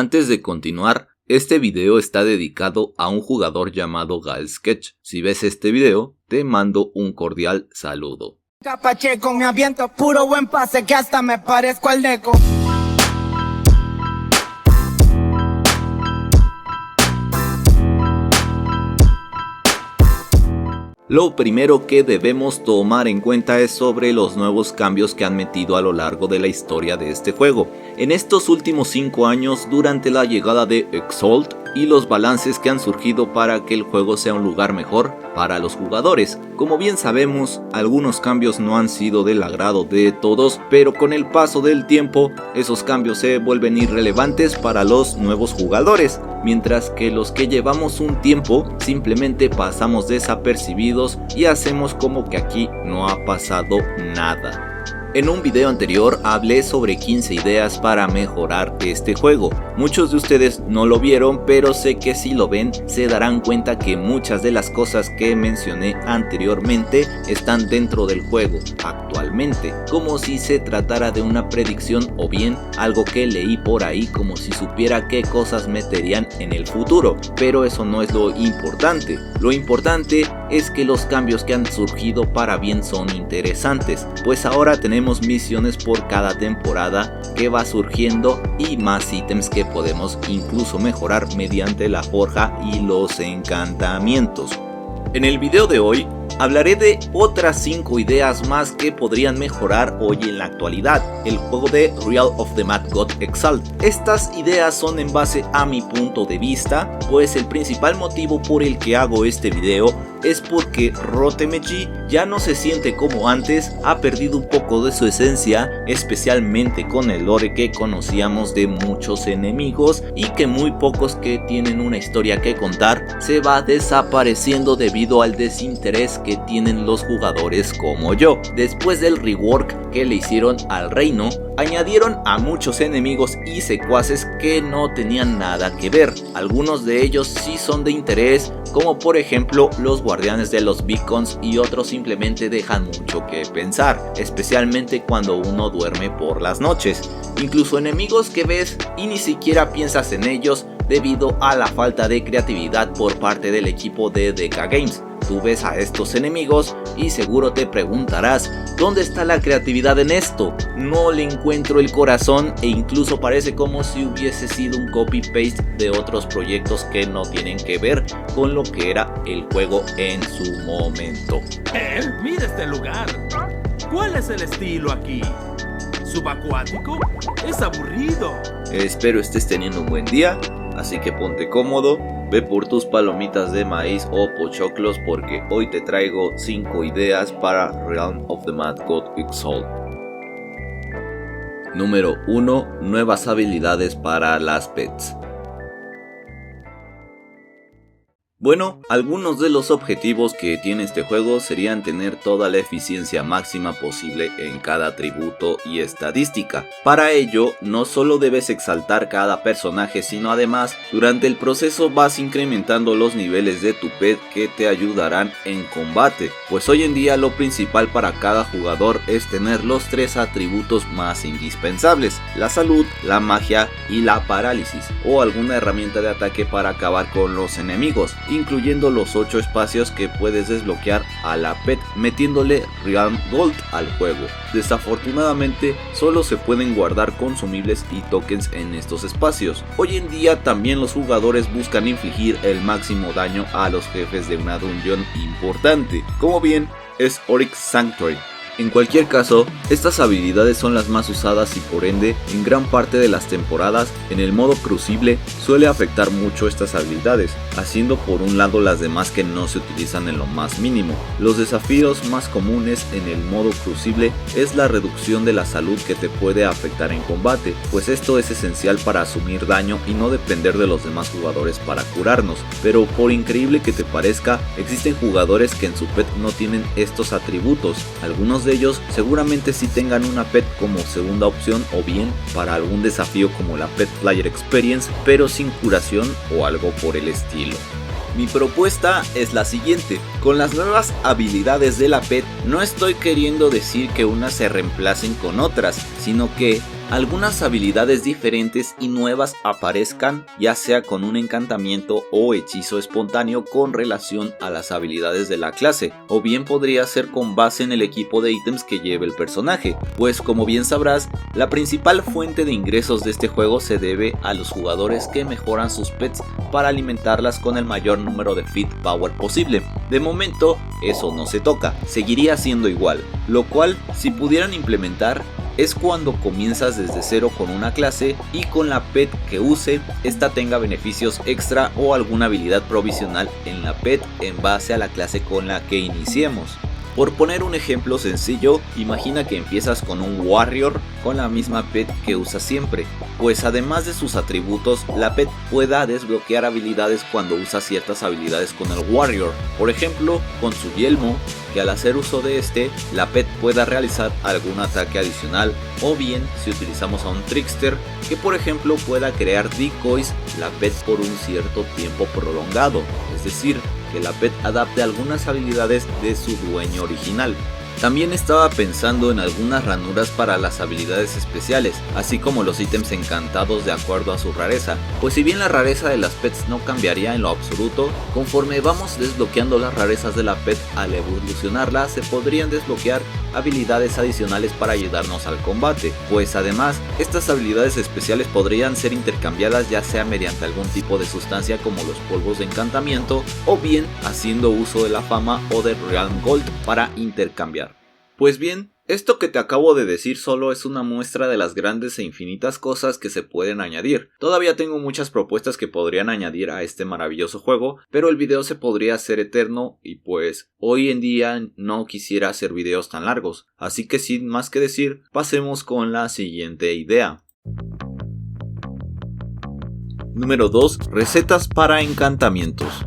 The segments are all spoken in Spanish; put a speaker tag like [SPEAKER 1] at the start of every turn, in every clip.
[SPEAKER 1] Antes de continuar, este video está dedicado a un jugador llamado Gael Sketch. Si ves este video, te mando un cordial saludo.
[SPEAKER 2] Pacheco, me aviento puro buen pase que hasta me parezco al Deco.
[SPEAKER 1] Lo primero que debemos tomar en cuenta es sobre los nuevos cambios que han metido a lo largo de la historia de este juego. En estos últimos 5 años, durante la llegada de Exalt y los balances que han surgido para que el juego sea un lugar mejor para los jugadores. Como bien sabemos, algunos cambios no han sido del agrado de todos, pero con el paso del tiempo, esos cambios se vuelven irrelevantes para los nuevos jugadores, mientras que los que llevamos un tiempo simplemente pasamos desapercibidos y hacemos como que aquí no ha pasado nada. En un video anterior hablé sobre 15 ideas para mejorar este juego. Muchos de ustedes no lo vieron, pero sé que si lo ven se darán cuenta que muchas de las cosas que mencioné anteriormente están dentro del juego actualmente, como si se tratara de una predicción o bien algo que leí por ahí como si supiera qué cosas meterían en el futuro, pero eso no es lo importante. Lo importante es que los cambios que han surgido para bien son interesantes, pues ahora tenemos misiones por cada temporada que va surgiendo y más ítems que podemos incluso mejorar mediante la forja y los encantamientos. En el video de hoy hablaré de otras 5 ideas más que podrían mejorar hoy en la actualidad el juego de Realm of the Mad God Exalt. Estas ideas son en base a mi punto de vista, pues el principal motivo por el que hago este video es porque ROTMG ya no se siente como antes, ha perdido un poco de su esencia, especialmente con el lore que conocíamos de muchos enemigos y que muy pocos que tienen una historia que contar se va desapareciendo debido al desinterés que tienen los jugadores como yo. Después del rework que le hicieron al reino, añadieron a muchos enemigos y secuaces que no tenían nada que ver. Algunos de ellos sí son de interés, como por ejemplo los guardianes de los beacons, y otros simplemente dejan mucho que pensar, especialmente cuando uno duerme por las noches. Incluso enemigos que ves y ni siquiera piensas en ellos debido a la falta de creatividad por parte del equipo de DK Games. Tú ves a estos enemigos y seguro te preguntarás, ¿dónde está la creatividad en esto? No le encuentro el corazón e incluso parece como si hubiese sido un copy-paste de otros proyectos que no tienen que ver con lo que era el juego en su momento.
[SPEAKER 3] Mira este lugar. ¿Cuál es el estilo aquí? ¿Subacuático? Es aburrido.
[SPEAKER 1] Espero estés teniendo un buen día, así que ponte cómodo. Ve por tus palomitas de maíz o pochoclos porque hoy te traigo 5 ideas para Realm of the Mad God Exalt. Número 1. Nuevas habilidades para las pets. Bueno, algunos de los objetivos que tiene este juego serían tener toda la eficiencia máxima posible en cada atributo y estadística. Para ello, no solo debes exaltar cada personaje, sino además, durante el proceso vas incrementando los niveles de tu pet que te ayudarán en combate, pues hoy en día lo principal para cada jugador es tener los 3 atributos más indispensables: la salud, la magia y la parálisis, o alguna herramienta de ataque para acabar con los enemigos, incluyendo los 8 espacios que puedes desbloquear a la pet metiéndole Realm Gold al juego. Desafortunadamente solo se pueden guardar consumibles y tokens en estos espacios. Hoy en día también los jugadores buscan infligir el máximo daño a los jefes de una dungeon importante, como bien es Oryx Sanctuary. En cualquier caso, estas habilidades son las más usadas y por ende, en gran parte de las temporadas, en el modo crucible suele afectar mucho estas habilidades, haciendo por un lado las demás que no se utilizan en lo más mínimo. Los desafíos más comunes en el modo crucible es la reducción de la salud que te puede afectar en combate, pues esto es esencial para asumir daño y no depender de los demás jugadores para curarnos, pero por increíble que te parezca, existen jugadores que en su pet no tienen estos atributos. Algunos de ellos seguramente sí tengan una pet como segunda opción o bien para algún desafío como la Pet Player Experience, pero sin curación o algo por el estilo. Mi propuesta es la siguiente: con las nuevas habilidades de la pet no estoy queriendo decir que unas se reemplacen con otras, sino que algunas habilidades diferentes y nuevas aparezcan, ya sea con un encantamiento o hechizo espontáneo con relación a las habilidades de la clase, o bien podría ser con base en el equipo de ítems que lleve el personaje, pues como bien sabrás, la principal fuente de ingresos de este juego se debe a los jugadores que mejoran sus pets para alimentarlas con el mayor número de feed power posible. De momento, eso no se toca, seguiría siendo igual, lo cual, si pudieran implementar, es cuando comienzas desde cero con una clase y con la pet que use, esta tenga beneficios extra o alguna habilidad provisional en la pet en base a la clase con la que iniciemos. Por poner un ejemplo sencillo, imagina que empiezas con un Warrior con la misma pet que usas siempre, pues además de sus atributos, la pet pueda desbloquear habilidades cuando usa ciertas habilidades con el Warrior, por ejemplo con su yelmo, que al hacer uso de este, la pet pueda realizar algún ataque adicional, o bien si utilizamos a un Trickster, que por ejemplo pueda crear decoys la pet por un cierto tiempo prolongado, es decir, que la pet adapte algunas habilidades de su dueño original. También estaba pensando en algunas ranuras para las habilidades especiales, así como los ítems encantados de acuerdo a su rareza, pues si bien la rareza de las pets no cambiaría en lo absoluto, conforme vamos desbloqueando las rarezas de la pet al evolucionarla, se podrían desbloquear habilidades adicionales para ayudarnos al combate, pues además estas habilidades especiales podrían ser intercambiadas ya sea mediante algún tipo de sustancia como los polvos de encantamiento, o bien haciendo uso de la fama o de Realm Gold para intercambiar. Pues bien, esto que te acabo de decir solo es una muestra de las grandes e infinitas cosas que se pueden añadir. Todavía tengo muchas propuestas que podrían añadir a este maravilloso juego, pero el video se podría hacer eterno y pues hoy en día no quisiera hacer videos tan largos. Así que sin más que decir, pasemos con la siguiente idea. Número 2. Recetas para encantamientos.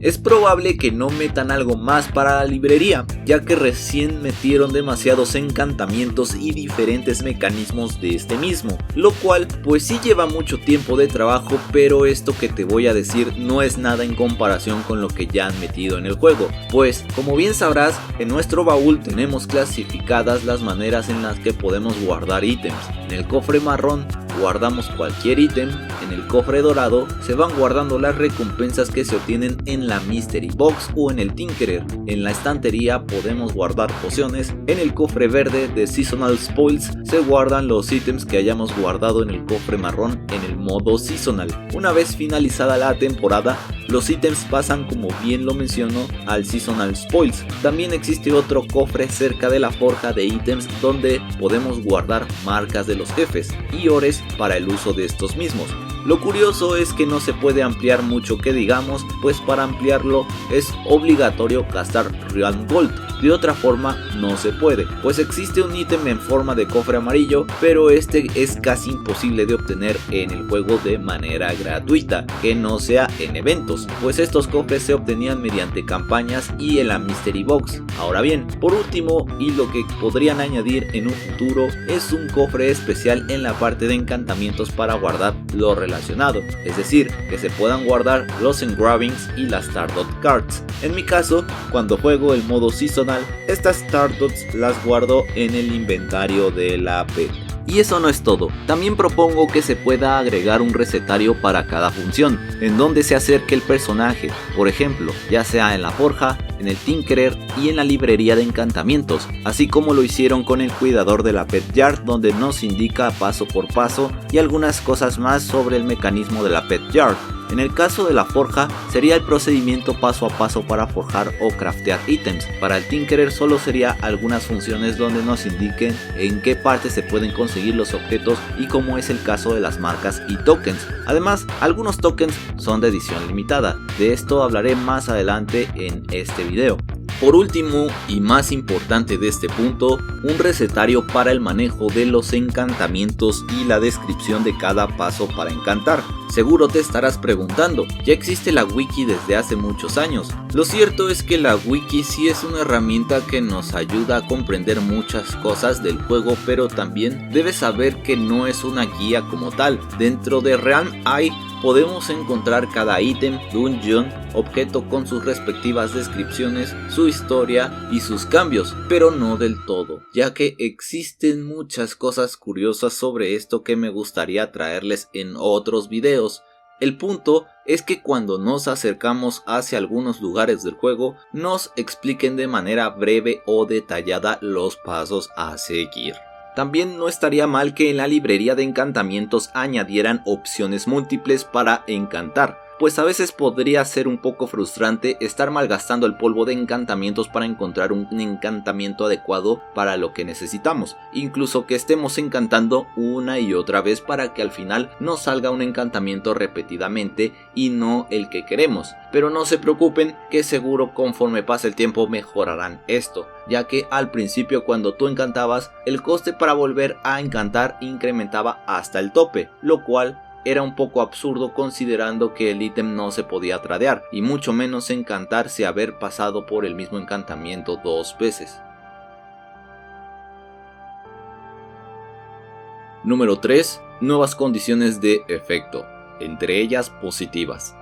[SPEAKER 1] Es probable que no metan algo más para la librería, ya que recién metieron demasiados encantamientos y diferentes mecanismos de este mismo, lo cual pues sí lleva mucho tiempo de trabajo, pero esto que te voy a decir no es nada en comparación con lo que ya han metido en el juego, pues como bien sabrás, en nuestro baúl tenemos clasificadas las maneras en las que podemos guardar ítems. En el cofre marrón guardamos cualquier ítem, en el cofre dorado se van guardando las recompensas que se obtienen en la Mystery Box o en el Tinkerer, en la estantería podemos guardar pociones, en el cofre verde de Seasonal Spoils se guardan los ítems que hayamos guardado en el cofre marrón en el modo seasonal. Una vez finalizada la temporada, los ítems pasan, como bien lo menciono, al Seasonal Spoils. También existe otro cofre cerca de la forja de ítems donde podemos guardar marcas de los jefes y ores para el uso de estos mismos. Lo curioso es que no se puede ampliar mucho que digamos, pues para ampliarlo es obligatorio gastar Realm Gold. De otra forma no se puede, pues existe un ítem en forma de cofre amarillo, pero este es casi imposible de obtener en el juego de manera gratuita, que no sea en eventos, pues estos cofres se obtenían mediante campañas y en la Mystery Box. Ahora bien, por último, y lo que podrían añadir en un futuro, es un cofre especial en la parte de encantamientos para guardar lo relacionado, es decir, que se puedan guardar los engravings y las Stardot Cards. En mi caso, cuando juego el modo seasonal, estas Stardots las guardo en el inventario de la pet. Y eso no es todo, también propongo que se pueda agregar un recetario para cada función, en donde se acerque el personaje, por ejemplo, ya sea en la forja, en el Tinkerer y en la librería de encantamientos, así como lo hicieron con el cuidador de la Pet Yard, donde nos indica paso por paso y algunas cosas más sobre el mecanismo de la Pet Yard. En el caso de la forja, sería el procedimiento paso a paso para forjar o craftear ítems. Para el Tinkerer solo sería algunas funciones donde nos indiquen en qué parte se pueden conseguir los objetos y como es el caso de las marcas y tokens. Además, algunos tokens son de edición limitada. De esto hablaré más adelante en este video. Por último y más importante de este punto, un recetario para el manejo de los encantamientos y la descripción de cada paso para encantar. Seguro te estarás preguntando, ya existe la wiki desde hace muchos años. Lo cierto es que la wiki sí es una herramienta que nos ayuda a comprender muchas cosas del juego, pero también debes saber que no es una guía como tal. Dentro de Realm hay podemos encontrar cada ítem, dungeon, objeto con sus respectivas descripciones, su historia y sus cambios, pero no del todo, ya que existen muchas cosas curiosas sobre esto que me gustaría traerles en otros videos. El punto es que cuando nos acercamos hacia algunos lugares del juego, nos expliquen de manera breve o detallada los pasos a seguir. También no estaría mal que en la librería de encantamientos añadieran opciones múltiples para encantar, pues a veces podría ser un poco frustrante estar malgastando el polvo de encantamientos para encontrar un encantamiento adecuado para lo que necesitamos, incluso que estemos encantando una y otra vez para que al final nos salga un encantamiento repetidamente y no el que queremos. Pero no se preocupen, que seguro conforme pase el tiempo mejorarán esto, ya que al principio cuando tú encantabas, el coste para volver a encantar incrementaba hasta el tope, lo cual era un poco absurdo considerando que el ítem no se podía tradear, y mucho menos encantarse haber pasado por el mismo encantamiento 2 veces. Número 3. Nuevas condiciones de efecto, entre ellas positivas.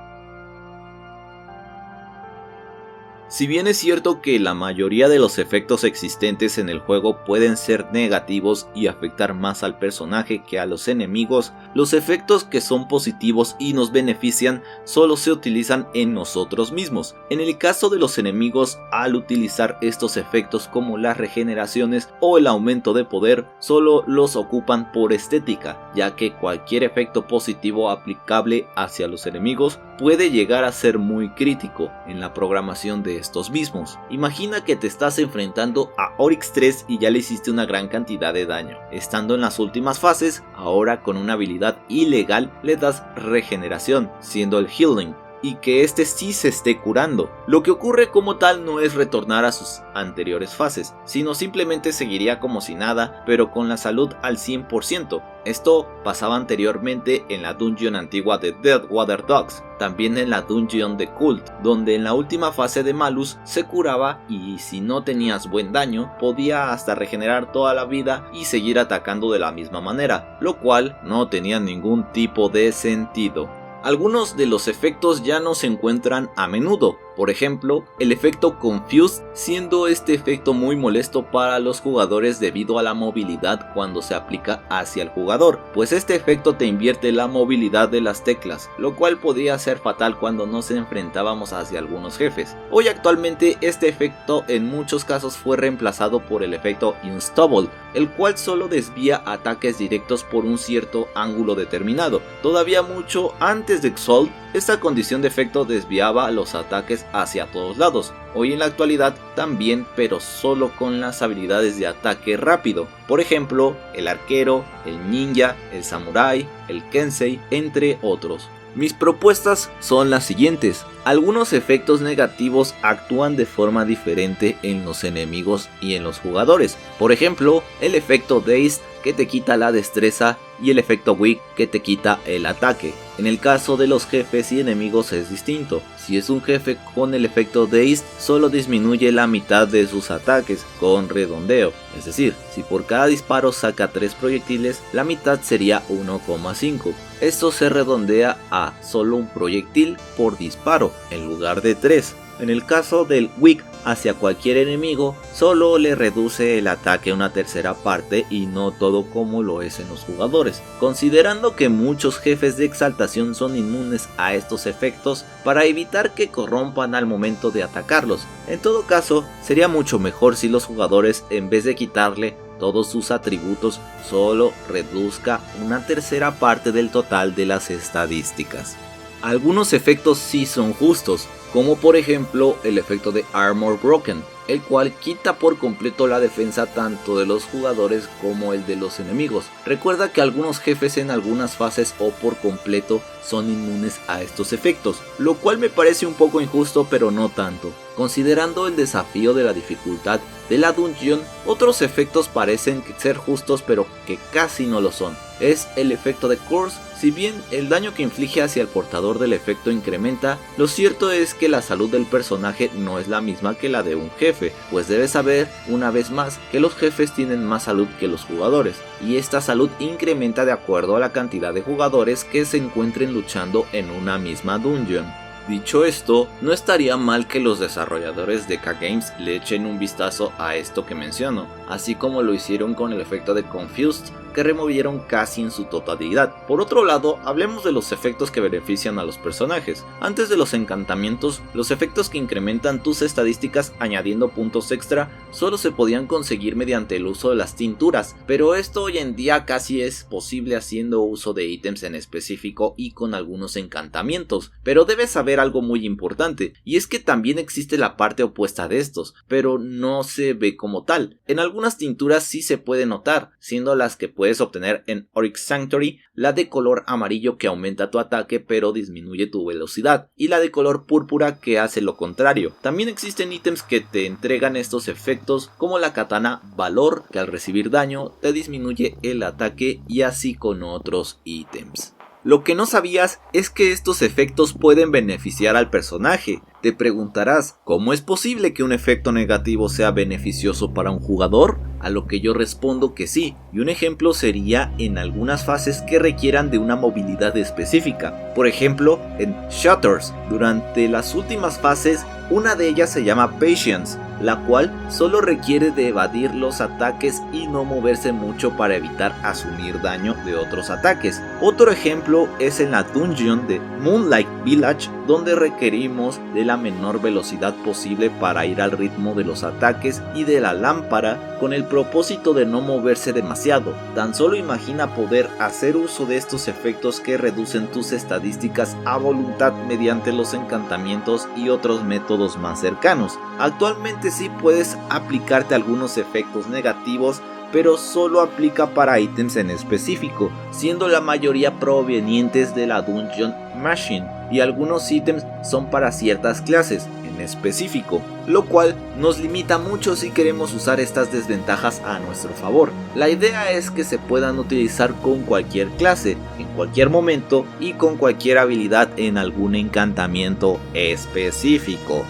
[SPEAKER 1] Si bien es cierto que la mayoría de los efectos existentes en el juego pueden ser negativos y afectar más al personaje que a los enemigos, los efectos que son positivos y nos benefician solo se utilizan en nosotros mismos. En el caso de los enemigos, al utilizar estos efectos como las regeneraciones o el aumento de poder, solo los ocupan por estética, ya que cualquier efecto positivo aplicable hacia los enemigos puede llegar a ser muy crítico en la programación de estos mismos. Imagina que te estás enfrentando a Oryx 3 y ya le hiciste una gran cantidad de daño. Estando en las últimas fases, ahora con una habilidad ilegal le das regeneración, siendo el healing, y que este sí se esté curando. Lo que ocurre como tal no es retornar a sus anteriores fases, sino simplemente seguiría como si nada, pero con la salud al 100%. Esto pasaba anteriormente en la dungeon antigua de Deadwater Dogs, también en la dungeon de Cult, donde en la última fase de Malus se curaba y si no tenías buen daño, podía hasta regenerar toda la vida y seguir atacando de la misma manera, lo cual no tenía ningún tipo de sentido. Algunos de los efectos ya no se encuentran a menudo, por ejemplo, el efecto Confused, siendo este efecto muy molesto para los jugadores debido a la movilidad cuando se aplica hacia el jugador, pues este efecto te invierte la movilidad de las teclas, lo cual podía ser fatal cuando nos enfrentábamos hacia algunos jefes. Hoy actualmente este efecto en muchos casos fue reemplazado por el efecto Unstoppable, el cual solo desvía ataques directos por un cierto ángulo determinado. Todavía mucho antes de Exalt, esta condición de efecto desviaba los ataques hacia todos lados. Hoy en la actualidad también, pero solo con las habilidades de ataque rápido. Por ejemplo, el arquero, el ninja, el samurái, el kensei, entre otros. Mis propuestas son las siguientes. Algunos efectos negativos actúan de forma diferente en los enemigos y en los jugadores. Por ejemplo, el efecto Dazed, que te quita la destreza, y el efecto Weak, que te quita el ataque. En el caso de los jefes y enemigos es distinto. Si es un jefe con el efecto Dazed, solo disminuye la mitad de sus ataques con redondeo. Es decir, si por cada disparo saca 3 proyectiles, la mitad sería 1,5. Esto se redondea a solo un proyectil por disparo en lugar de 3. En el caso del Weak hacia cualquier enemigo, solo le reduce el ataque a una tercera parte y no todo como lo es en los jugadores. Considerando que muchos jefes de exaltación son inmunes a estos efectos, para evitar que corrompan al momento de atacarlos. En todo caso, sería mucho mejor si los jugadores, en vez de quitarle todos sus atributos, solo reduzca una tercera parte del total de las estadísticas. Algunos efectos sí son justos, como por ejemplo el efecto de Armor Broken, el cual quita por completo la defensa tanto de los jugadores como el de los enemigos. Recuerda que algunos jefes en algunas fases o por completo son inmunes a estos efectos, lo cual me parece un poco injusto, pero no tanto. Considerando el desafío de la dificultad de la dungeon, otros efectos parecen ser justos pero que casi no lo son. Es el efecto de Curse. Si bien el daño que inflige hacia el portador del efecto incrementa, lo cierto es que la salud del personaje no es la misma que la de un jefe, pues debes saber una vez más que los jefes tienen más salud que los jugadores, y esta salud incrementa de acuerdo a la cantidad de jugadores que se encuentren luchando en una misma dungeon. Dicho esto, no estaría mal que los desarrolladores de K-Games le echen un vistazo a esto que menciono, así como lo hicieron con el efecto de Confused, que removieron casi en su totalidad. Por otro lado, hablemos de los efectos que benefician a los personajes. Antes de los encantamientos, los efectos que incrementan tus estadísticas añadiendo puntos extra solo se podían conseguir mediante el uso de las tinturas, pero esto hoy en día casi es posible haciendo uso de ítems en específico y con algunos encantamientos. Pero debes saber algo muy importante, y es que también existe la parte opuesta de estos, pero no se ve como tal. En algunas tinturas sí se puede notar, siendo las que puedes obtener en Oryx Sanctuary, la de color amarillo que aumenta tu ataque pero disminuye tu velocidad, y la de color púrpura que hace lo contrario. También existen ítems que te entregan estos efectos, como la katana Valor, que al recibir daño te disminuye el ataque, y así con otros ítems. Lo que no sabías es que estos efectos pueden beneficiar al personaje. Te preguntarás, ¿cómo es posible que un efecto negativo sea beneficioso para un jugador? A lo que yo respondo que sí, y un ejemplo sería en algunas fases que requieran de una movilidad específica. Por ejemplo, en Shutters, durante las últimas fases, una de ellas se llama Patience, la cual solo requiere de evadir los ataques y no moverse mucho para evitar asumir daño de otros ataques. Otro ejemplo es en la dungeon de Moonlight Village, donde requerimos de la menor velocidad posible para ir al ritmo de los ataques y de la lámpara, con el propósito de no moverse demasiado. Tan solo imagina poder hacer uso de estos efectos que reducen tus estadísticas a voluntad mediante los encantamientos y otros métodos más cercanos. Actualmente sí puedes aplicarte algunos efectos negativos, pero solo aplica para ítems en específico, siendo la mayoría provenientes de la Dungeon Machine, y algunos ítems son para ciertas clases en específico, lo cual nos limita mucho si queremos usar estas desventajas a nuestro favor. La idea es que se puedan utilizar con cualquier clase, en cualquier momento y con cualquier habilidad en algún encantamiento específico.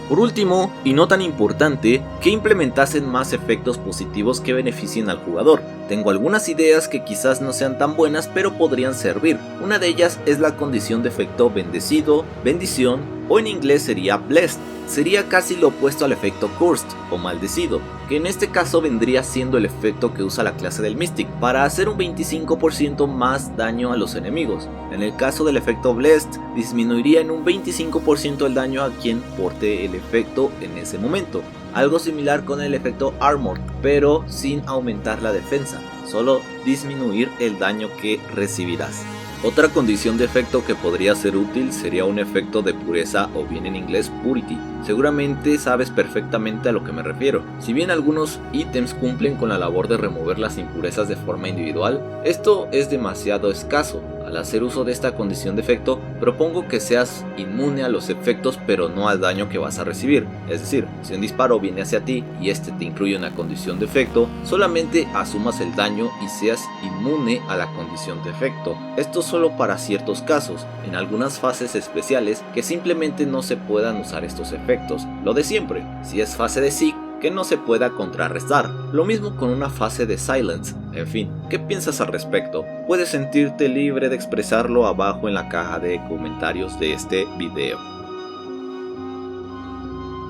[SPEAKER 1] Por último, y no tan importante, que implementasen más efectos positivos que beneficien al jugador. Tengo algunas ideas que quizás no sean tan buenas, pero podrían servir. Una de ellas es la condición de efecto bendecido, bendición, o en inglés sería blessed. Sería casi lo opuesto al efecto cursed o maldecido, que en este caso vendría siendo el efecto que usa la clase del Mystic para hacer un 25% más daño a los enemigos. En el caso del efecto blessed, disminuiría en un 25% el daño a quien porte el efecto en ese momento. Algo similar con el efecto Armored, pero sin aumentar la defensa, solo disminuir el daño que recibirás. Otra condición de efecto que podría ser útil sería un efecto de pureza, o bien en inglés Purity. Seguramente sabes perfectamente a lo que me refiero. Si bien algunos ítems cumplen con la labor de remover las impurezas de forma individual, esto es demasiado escaso. Al hacer uso de esta condición de efecto, propongo que seas inmune a los efectos pero no al daño que vas a recibir. Es decir, si un disparo viene hacia ti y este te incluye una condición de efecto, solamente asumas el daño y seas inmune a la condición de efecto. Esto solo para ciertos casos, en algunas fases especiales que simplemente no se puedan usar estos efectos. Lo de siempre, si es fase de Seek, que no se pueda contrarrestar. Lo mismo con una fase de Silence. En fin, ¿qué piensas al respecto? Puedes sentirte libre de expresarlo abajo en la caja de comentarios de este video.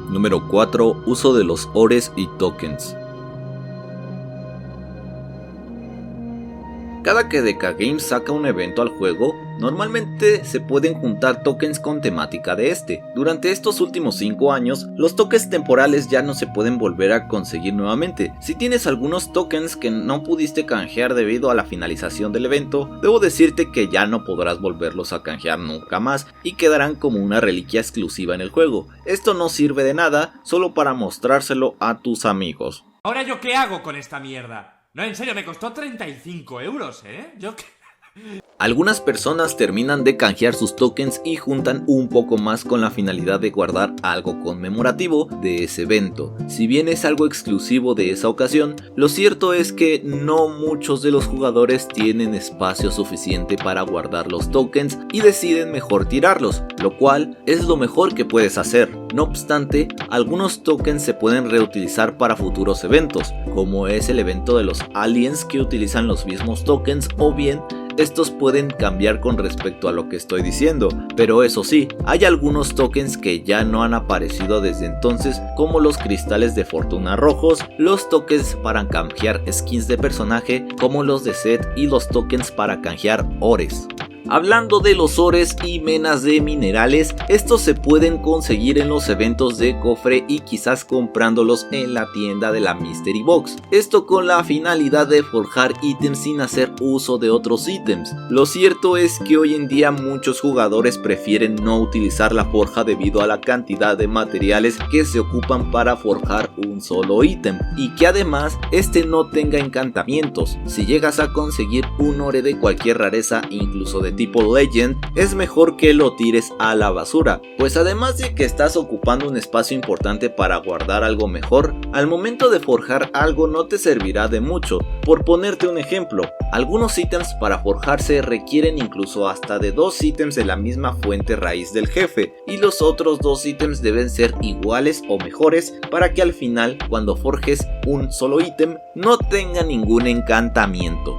[SPEAKER 1] Número 4. Uso de los ores y tokens. Cada que DK Games saca un evento al juego, normalmente se pueden juntar tokens con temática de este. Durante estos últimos 5 años, los tokens temporales ya no se pueden volver a conseguir nuevamente. Si tienes algunos tokens que no pudiste canjear debido a la finalización del evento, debo decirte que ya no podrás volverlos a canjear nunca más y quedarán como una reliquia exclusiva en el juego. Esto no sirve de nada, solo para mostrárselo a tus amigos.
[SPEAKER 4] ¿Ahora yo qué hago con esta mierda? No, en serio, me costó 35 euros, ¿eh? ¿Yo qué?
[SPEAKER 1] Algunas personas terminan de canjear sus tokens y juntan un poco más con la finalidad de guardar algo conmemorativo de ese evento. Si bien es algo exclusivo de esa ocasión, lo cierto es que no muchos de los jugadores tienen espacio suficiente para guardar los tokens y deciden mejor tirarlos, lo cual es lo mejor que puedes hacer. No obstante, algunos tokens se pueden reutilizar para futuros eventos, como es el evento de los aliens que utilizan los mismos tokens, o bien estos pueden cambiar con respecto a lo que estoy diciendo, pero eso sí, hay algunos tokens que ya no han aparecido desde entonces, como los cristales de fortuna rojos, los tokens para canjear skins de personaje como los de set y los tokens para canjear ores. Hablando de los ores y menas de minerales, estos se pueden conseguir en los eventos de cofre y quizás comprándolos en la tienda de la Mystery Box. Esto con la finalidad de forjar ítems sin hacer uso de otros ítems. Lo cierto es que hoy en día muchos jugadores prefieren no utilizar la forja debido a la cantidad de materiales que se ocupan para forjar un solo ítem, y que además este no tenga encantamientos. Si llegas a conseguir un ore de cualquier rareza, incluso de tipo Legend, es mejor que lo tires a la basura, pues además de que estás ocupando un espacio importante para guardar algo mejor, al momento de forjar algo no te servirá de mucho. Por ponerte un ejemplo, algunos ítems para forjarse requieren incluso hasta de 2 ítems de la misma fuente raíz del jefe, y los otros 2 ítems deben ser iguales o mejores para que al final, cuando forjes un solo ítem, no tenga ningún encantamiento.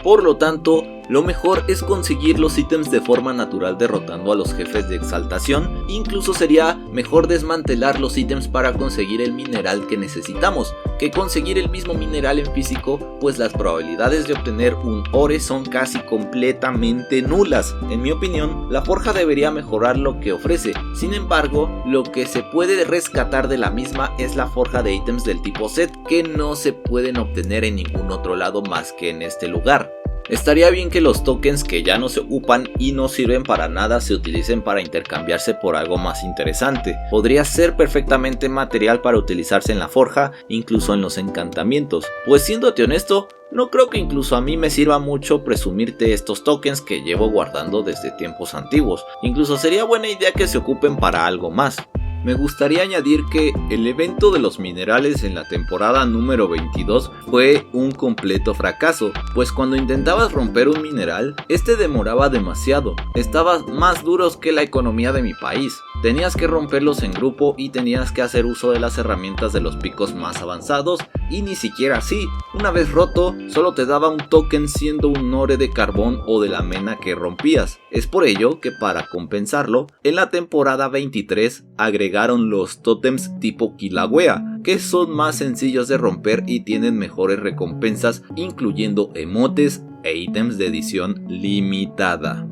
[SPEAKER 1] Por lo tanto, lo mejor es conseguir los ítems de forma natural derrotando a los jefes de exaltación. Incluso sería mejor desmantelar los ítems para conseguir el mineral que necesitamos, que conseguir el mismo mineral en físico, pues las probabilidades de obtener un ore son casi completamente nulas. En mi opinión, la forja debería mejorar lo que ofrece. Sin embargo, lo que se puede rescatar de la misma es la forja de ítems del tipo set, que no se pueden obtener en ningún otro lado más que en este lugar. Estaría bien que los tokens que ya no se ocupan y no sirven para nada se utilicen para intercambiarse por algo más interesante. Podría ser perfectamente material para utilizarse en la forja, incluso en los encantamientos. Pues siéndote honesto, no creo que incluso a mí me sirva mucho presumirte estos tokens que llevo guardando desde tiempos antiguos. Incluso sería buena idea que se ocupen para algo más. Me gustaría añadir que el evento de los minerales en la temporada número 22 fue un completo fracaso, pues cuando intentabas romper un mineral, este demoraba demasiado, estaban más duros que la economía de mi país, tenías que romperlos en grupo y tenías que hacer uso de las herramientas de los picos más avanzados, y ni siquiera así, una vez roto, solo te daba un token siendo un ore de carbón o de la mena que rompías. Es por ello que para compensarlo, en la temporada 23 agregaron los tótems tipo Kilauea, que son más sencillos de romper y tienen mejores recompensas, incluyendo emotes e ítems de edición limitada.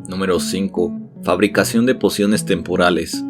[SPEAKER 1] Número 5. Fabricación de pociones temporales.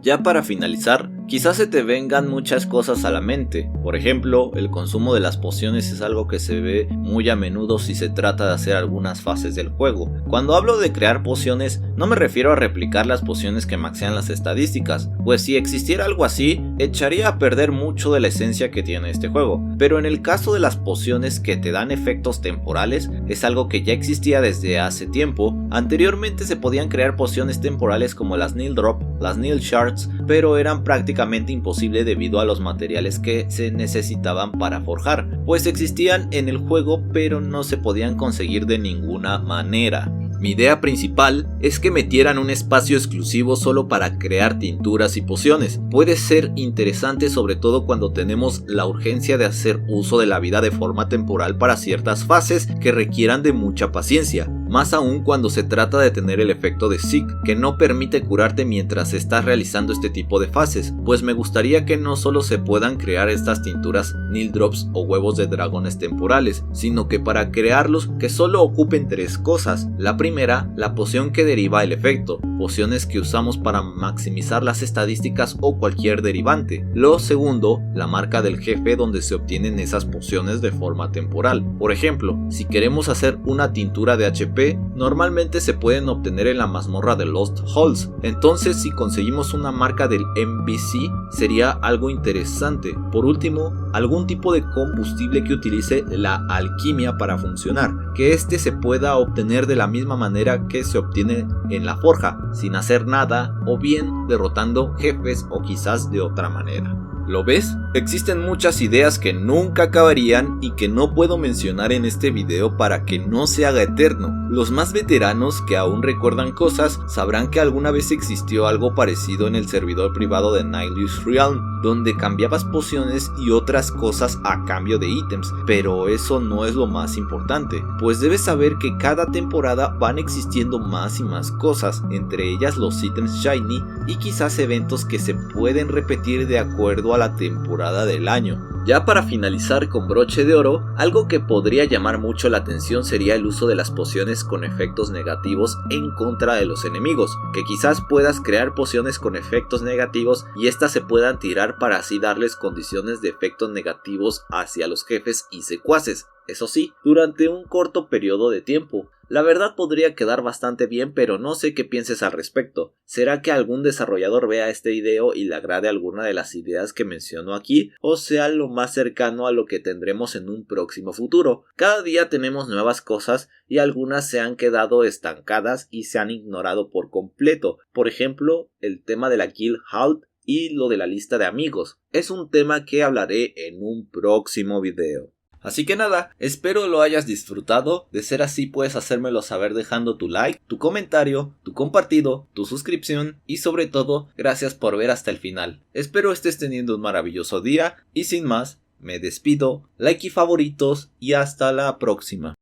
[SPEAKER 1] Ya para finalizar, quizás se te vengan muchas cosas a la mente. Por ejemplo, el consumo de las pociones es algo que se ve muy a menudo si se trata de hacer algunas fases del juego. Cuando hablo de crear pociones, no me refiero a replicar las pociones que maxean las estadísticas, pues si existiera algo así, echaría a perder mucho de la esencia que tiene este juego. Pero en el caso de las pociones que te dan efectos temporales, es algo que ya existía desde hace tiempo. Anteriormente se podían crear pociones temporales como las Nil Drop, las Nil Shards, pero eran prácticamente imposible debido a los materiales que se necesitaban para forjar, pues existían en el juego pero no se podían conseguir de ninguna manera. Mi idea principal es que metieran un espacio exclusivo solo para crear tinturas y pociones. Puede ser interesante, sobre todo cuando tenemos la urgencia de hacer uso de la vida de forma temporal para ciertas fases que requieran de mucha paciencia, más aún cuando se trata de tener el efecto de Sick, que no permite curarte mientras estás realizando este tipo de fases, pues me gustaría que no solo se puedan crear estas tinturas Nil Drops o huevos de dragones temporales, sino que para crearlos que solo ocupen 3 cosas. La primera, la poción que deriva el efecto, pociones que usamos para maximizar las estadísticas o cualquier derivante. Lo segundo, la marca del jefe donde se obtienen esas pociones de forma temporal. Por ejemplo, si queremos hacer una tintura de HP, normalmente se pueden obtener en la mazmorra de Lost Halls. Entonces, si conseguimos una marca del NPC, sería algo interesante. Por último, algún tipo de combustible que utilice la alquimia para funcionar, que este se pueda obtener de la misma manera que se obtiene en la forja, sin hacer nada o bien derrotando jefes o quizás de otra manera. ¿Lo ves? Existen muchas ideas que nunca acabarían y que no puedo mencionar en este video para que no se haga eterno. Los más veteranos que aún recuerdan cosas sabrán que alguna vez existió algo parecido en el servidor privado de Nihilus Realm, donde cambiabas pociones y otras cosas a cambio de ítems, pero eso no es lo más importante, pues debes saber que cada temporada van existiendo más y más cosas, entre ellas los ítems shiny y quizás eventos que se pueden repetir de acuerdo a la temporada del año. Ya para finalizar con broche de oro, algo que podría llamar mucho la atención sería el uso de las pociones con efectos negativos en contra de los enemigos, que quizás puedas crear pociones con efectos negativos y estas se puedan tirar para así darles condiciones de efectos negativos hacia los jefes y secuaces. Eso sí, durante un corto periodo de tiempo. La verdad podría quedar bastante bien, pero no sé qué pienses al respecto. ¿Será que algún desarrollador vea este video y le agrade alguna de las ideas que menciono aquí? ¿O sea lo más cercano a lo que tendremos en un próximo futuro? Cada día tenemos nuevas cosas y algunas se han quedado estancadas y se han ignorado por completo. Por ejemplo, el tema de la Guild Halt y lo de la lista de amigos. Es un tema que hablaré en un próximo video. Así que nada, espero lo hayas disfrutado. De ser así, puedes hacérmelo saber dejando tu like, tu comentario, tu compartido, tu suscripción y sobre todo, gracias por ver hasta el final. Espero estés teniendo un maravilloso día y sin más, me despido, like y favoritos y hasta la próxima.